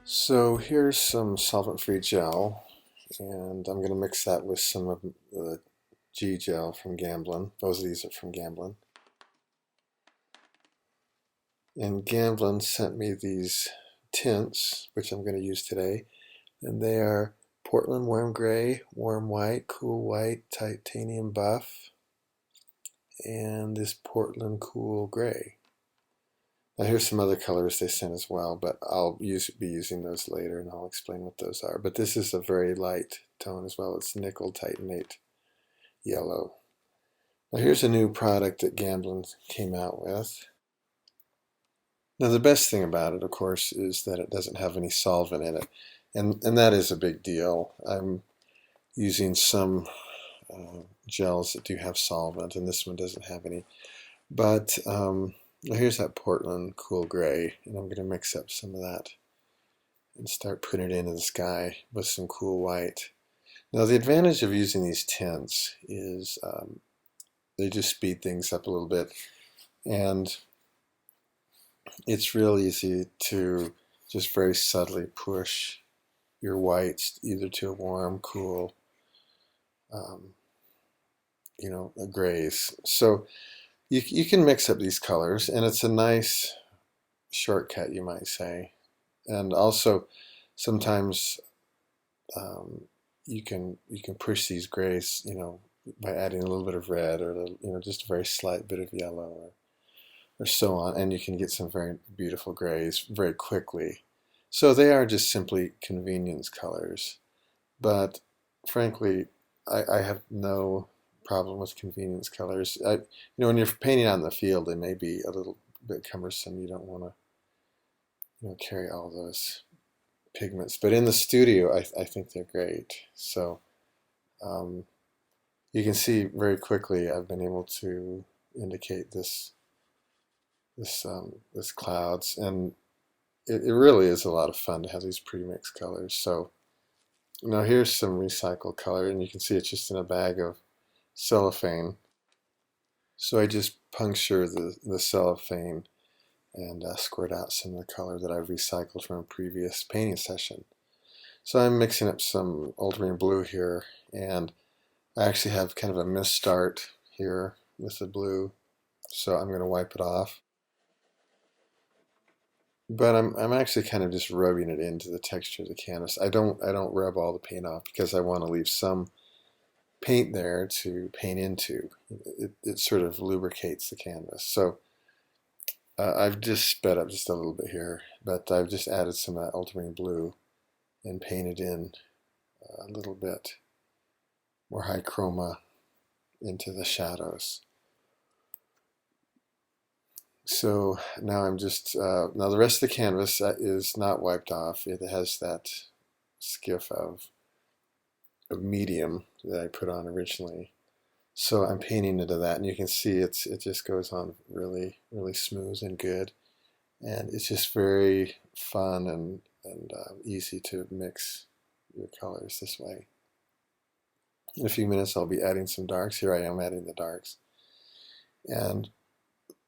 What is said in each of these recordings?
So here's some solvent-free gel, and I'm going to mix that with some of the G gel from Gamblin. Both of these are from Gamblin. And Gamblin sent me these tints, which I'm going to use today, and they are Portland Warm Gray, Warm White, Cool White, Titanium Buff, and this Portland Cool Gray. Now here's some other colors they sent as well, but I'll be using those later and I'll explain what those are. But this is a very light tone as well. It's nickel titanate yellow. Now here's a new product that Gamblin came out with. Now the best thing about it, of course, is that it doesn't have any solvent in it. And that is a big deal. I'm using some gels that do have solvent, and this one doesn't have any. But well, here's that Portland Cool Gray, and I'm going to mix up some of that and start putting it into the sky with some cool white. Now the advantage of using these tints is they just speed things up a little bit, and it's real easy to just very subtly push your whites either to a warm, cool, grays. So you can mix up these colors, and it's a nice shortcut, you might say. And also, sometimes you can push these grays, by adding a little bit of red or just a very slight bit of yellow or so on, and you can get some very beautiful grays very quickly. So they are just simply convenience colors, but frankly, I have no problem with convenience colors. When you're painting out in the field, they may be a little bit cumbersome. You don't want to, carry all those pigments. But in the studio, I think they're great. So you can see very quickly I've been able to indicate this clouds, and it really is a lot of fun to have these pre-mixed colors. So now here's some recycled color, and you can see it's just in a bag of cellophane. So I just puncture the cellophane and squirt out some of the color that I've recycled from a previous painting session. So I'm mixing up some ultramarine blue here, and I actually have kind of a misstart here with the blue, so I'm going to wipe it off. But I'm actually kind of just rubbing it into the texture of the canvas. I don't rub all the paint off because I want to leave some paint there to paint into. It sort of lubricates the canvas. So I've just sped up just a little bit here, but I've just added some of that ultramarine blue and painted in a little bit more high chroma into the shadows. So now I'm just, now the rest of the canvas is not wiped off. It has that skiff of medium that I put on originally. So I'm painting into that, and you can see it just goes on really, really smooth and good. And it's just very fun and easy to mix your colors this way. In a few minutes I'll be adding some darks. Here I am adding the darks. And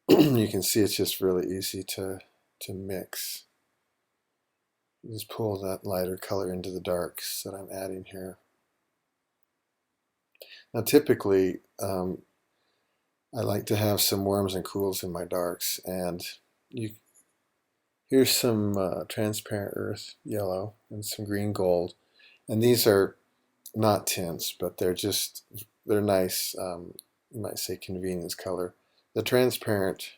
you can see it's just really easy to mix. You just pull that lighter color into the darks that I'm adding here. Now typically I like to have some warms and cools in my darks, and here's some transparent earth yellow and some green gold, and these are not tints, but they're nice, you might say convenience color. The transparent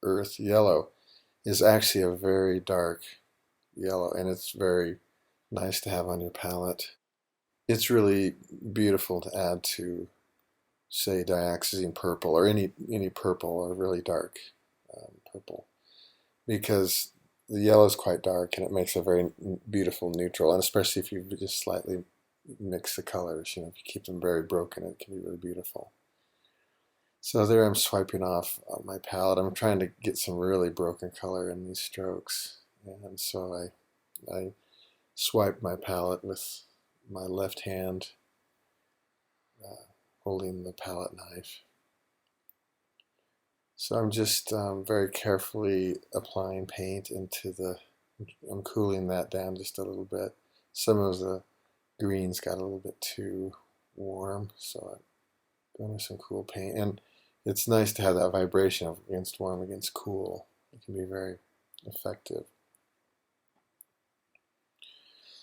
earth yellow is actually a very dark yellow, and it's very nice to have on your palette. It's really beautiful to add to, say, dioxazine purple or any purple or really dark purple, because the yellow is quite dark and it makes a very beautiful neutral, and especially if you just slightly mix the colors, if you keep them very broken, it can be really beautiful. So there I'm swiping off my palette. I'm trying to get some really broken color in these strokes, and so I swipe my palette with my left hand, holding the palette knife. So I'm just very carefully applying paint into the I'm cooling that down just a little bit. Some of the greens got a little bit too warm, so I'm going with some cool paint. And it's nice to have that vibration of against warm against cool. It can be very effective.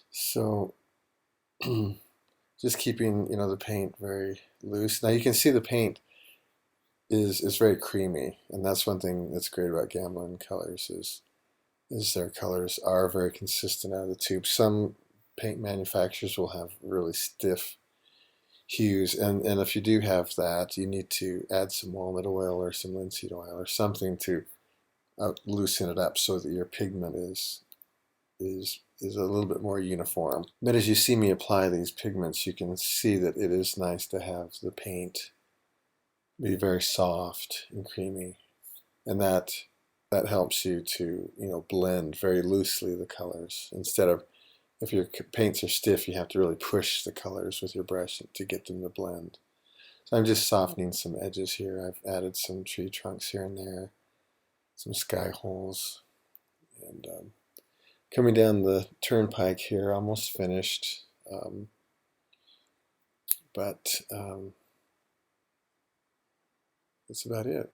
So just keeping, the paint very loose. Now you can see the paint is very creamy, and that's one thing that's great about Gamblin colors is their colors are very consistent out of the tube. Some paint manufacturers will have really stiff hues, and if you do have that, you need to add some walnut oil or some linseed oil or something to loosen it up so that your pigment is a little bit more uniform. But as you see me apply these pigments, you can see that it is nice to have the paint be very soft and creamy, and that helps you to blend very loosely the colors instead of, if your paints are stiff, you have to really push the colors with your brush to get them to blend. So I'm just softening some edges here. I've added some tree trunks here and there, some sky holes, and coming down the turnpike here, almost finished, but that's about it.